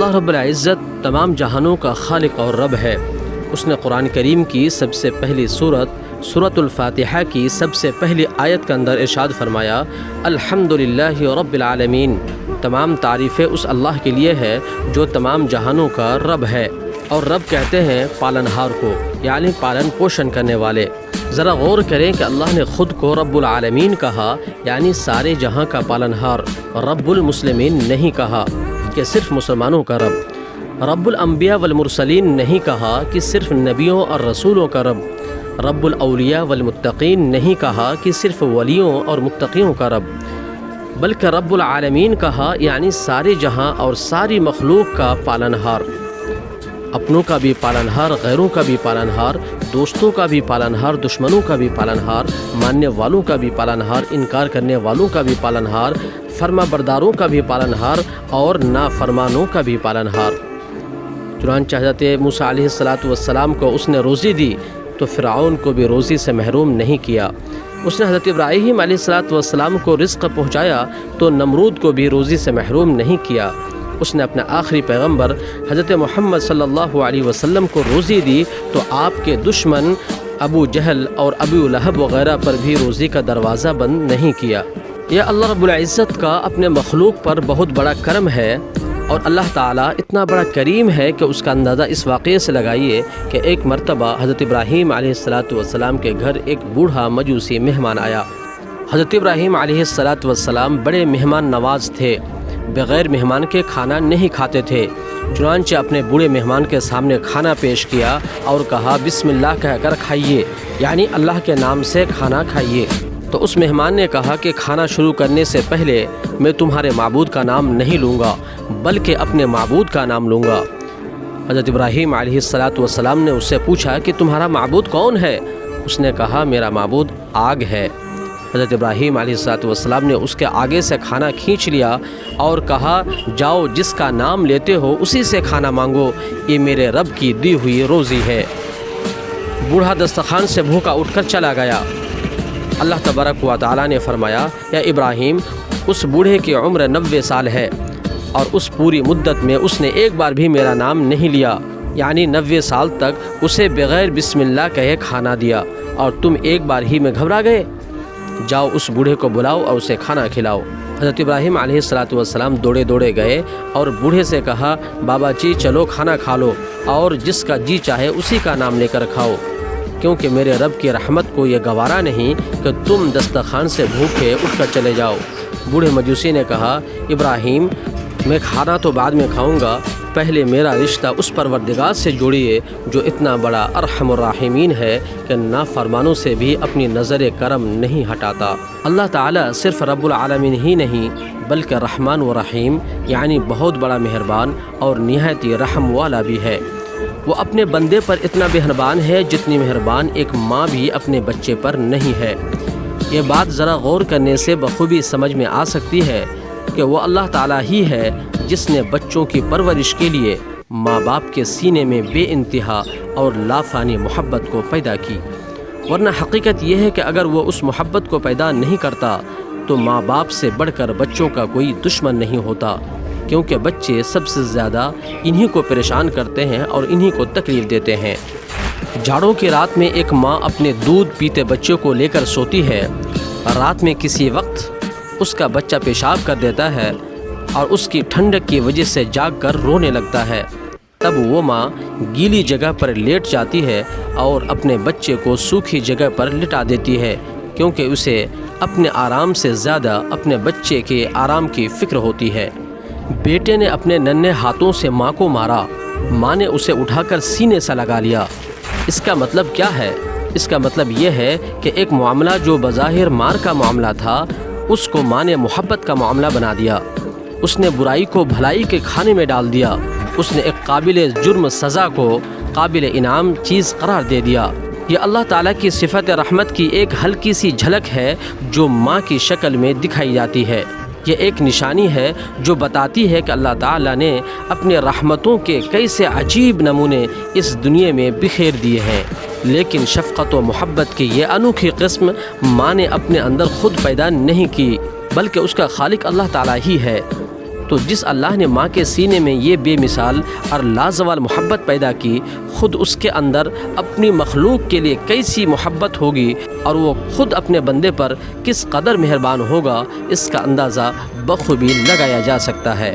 اللہ رب العزت تمام جہانوں کا خالق اور رب ہے۔ اس نے قرآن کریم کی سب سے پہلی سورۃ الفاتحہ کی سب سے پہلی آیت کے اندر ارشاد فرمایا، الحمدللہ رب العالمین، تمام تعریفیں اس اللہ کے لیے ہے جو تمام جہانوں کا رب ہے۔ اور رب کہتے ہیں پالنہار کو، یعنی پالن پوشن کرنے والے۔ ذرا غور کریں کہ اللہ نے خود کو رب العالمین کہا، یعنی سارے جہاں کا پالنہار، رب المسلمین نہیں کہا کہ صرف مسلمانوں کا رب، رب الانبیاء والمرسلین نہیں کہا کہ صرف نبیوں اور رسولوں کا رب، رب الاولیاء والمتقین نہیں کہا کہ صرف ولیوں اور متقیوں کا رب، بلکہ رب العالمین کہا، یعنی سارے جہاں اور ساری مخلوق کا پالنہار، اپنوں کا بھی پالنہار، غیروں کا بھی پالنہار، دوستوں کا بھی پالنہار، دشمنوں کا بھی پالنہار، ماننے والوں کا بھی پالنہار، انکار کرنے والوں کا بھی پالنہار، فرما برداروں کا بھی پالنہار اور نافرمانوں کا بھی پالنہار۔ چنانچہ حضرت موسیٰ علیہ السلام کو اس نے روزی دی تو فرعون کو بھی روزی سے محروم نہیں کیا۔ اس نے حضرت ابراہیم علیہ السلام کو رزق پہنچایا تو نمرود کو بھی روزی سے محروم نہیں کیا۔ اس نے اپنے آخری پیغمبر حضرت محمد صلی اللہ علیہ وسلم کو روزی دی تو آپ کے دشمن ابو جہل اور ابو لہب وغیرہ پر بھی روزی کا دروازہ بند نہیں کیا۔ یہ اللہ رب العزت کا اپنے مخلوق پر بہت بڑا کرم ہے، اور اللہ تعالیٰ اتنا بڑا کریم ہے کہ اس کا اندازہ اس واقعے سے لگائیے کہ ایک مرتبہ حضرت ابراہیم علیہ السلام کے گھر ایک بوڑھا مجوسی مہمان آیا۔ حضرت ابراہیم علیہ السلام بڑے مہمان نواز تھے، بغیر مہمان کے کھانا نہیں کھاتے تھے۔ چنانچہ اپنے بوڑھے مہمان کے سامنے کھانا پیش کیا اور کہا بسم اللہ کہہ کر کھائیے، یعنی اللہ کے نام سے کھانا کھائیے۔ تو اس مہمان نے کہا کہ کھانا شروع کرنے سے پہلے میں تمہارے معبود کا نام نہیں لوں گا بلکہ اپنے معبود کا نام لوں گا۔ حضرت ابراہیم علیہ السلام نے اس سے پوچھا کہ تمہارا معبود کون ہے؟ اس نے کہا میرا معبود آگ ہے۔ حضرت ابراہیم علیہ السلام نے اس کے آگے سے کھانا کھینچ لیا اور کہا جاؤ جس کا نام لیتے ہو اسی سے کھانا مانگو، یہ میرے رب کی دی ہوئی روزی ہے۔ بوڑھا دسترخوان سے بھوکا اٹھ کر چلا گیا۔ اللہ تبارک و تعالیٰ نے فرمایا یا ابراہیم، اس بوڑھے کی عمر 90 سال ہے اور اس پوری مدت میں اس نے ایک بار بھی میرا نام نہیں لیا، یعنی 90 سال تک اسے بغیر بسم اللہ کہے کھانا دیا اور تم ایک بار ہی میں گھبرا گئے؟ جاؤ اس بوڑھے کو بلاؤ اور اسے کھانا کھلاؤ۔ حضرت ابراہیم علیہ السلام دوڑے گئے اور بوڑھے سے کہا بابا جی چلو کھانا کھا لو اور جس کا جی چاہے اسی کا نام لے کر کھاؤ، کیونکہ میرے رب کی رحمت کو یہ گوارا نہیں کہ تم دسترخوان سے بھوکے اٹھ کر چلے جاؤ۔ بوڑھے مجوسی نے کہا ابراہیم، میں کھانا تو بعد میں کھاؤں گا، پہلے میرا رشتہ اس پروردگار سے جوڑیے جو اتنا بڑا ارحم الراحمین ہے کہ نافرمانوں سے بھی اپنی نظر کرم نہیں ہٹاتا۔ اللہ تعالیٰ صرف رب العالمین ہی نہیں بلکہ رحمان و رحیم، یعنی بہت بڑا مہربان اور نہایت رحم والا بھی ہے۔ وہ اپنے بندے پر اتنا مہربان ہے جتنی مہربان ایک ماں بھی اپنے بچے پر نہیں ہے۔ یہ بات ذرا غور کرنے سے بخوبی سمجھ میں آ سکتی ہے کہ وہ اللہ تعالیٰ ہی ہے جس نے بچوں کی پرورش کے لیے ماں باپ کے سینے میں بے انتہا اور لافانی محبت کو پیدا کی، ورنہ حقیقت یہ ہے کہ اگر وہ اس محبت کو پیدا نہیں کرتا تو ماں باپ سے بڑھ کر بچوں کا کوئی دشمن نہیں ہوتا، کیونکہ بچے سب سے زیادہ انہی کو پریشان کرتے ہیں اور انہی کو تکلیف دیتے ہیں۔ جاڑوں کی رات میں ایک ماں اپنے دودھ پیتے بچے کو لے کر سوتی ہے، رات میں کسی وقت اس کا بچہ پیشاب کر دیتا ہے اور اس کی ٹھنڈک کی وجہ سے جاگ کر رونے لگتا ہے، تب وہ ماں گیلی جگہ پر لیٹ جاتی ہے اور اپنے بچے کو سوکھی جگہ پر لٹا دیتی ہے، کیونکہ اسے اپنے آرام سے زیادہ اپنے بچے کے آرام کی فکر ہوتی ہے۔ بیٹے نے اپنے ننھے ہاتھوں سے ماں کو مارا، ماں نے اسے اٹھا کر سینے سے لگا لیا۔ اس کا مطلب کیا ہے؟ اس کا مطلب یہ ہے کہ ایک معاملہ جو بظاہر مار کا معاملہ تھا اس کو ماں نے محبت کا معاملہ بنا دیا۔ اس نے برائی کو بھلائی کے کھانے میں ڈال دیا۔ اس نے ایک قابل جرم سزا کو قابل انعام چیز قرار دے دیا۔ یہ اللہ تعالیٰ کی صفت رحمت کی ایک ہلکی سی جھلک ہے جو ماں کی شکل میں دکھائی جاتی ہے۔ یہ ایک نشانی ہے جو بتاتی ہے کہ اللہ تعالیٰ نے اپنے رحمتوں کے کیسے عجیب نمونے اس دنیا میں بکھیر دیے ہیں، لیکن شفقت و محبت کی یہ انوکھی قسم ماں نے اپنے اندر خود پیدا نہیں کی بلکہ اس کا خالق اللہ تعالیٰ ہی ہے۔ تو تو جس اللہ نے ماں کے سینے میں یہ بے مثال اور لازوال محبت پیدا کی، خود اس کے اندر اپنی مخلوق کے لیے کیسی محبت ہوگی اور وہ خود اپنے بندے پر کس قدر مہربان ہوگا، اس کا اندازہ بخوبی لگایا جا سکتا ہے۔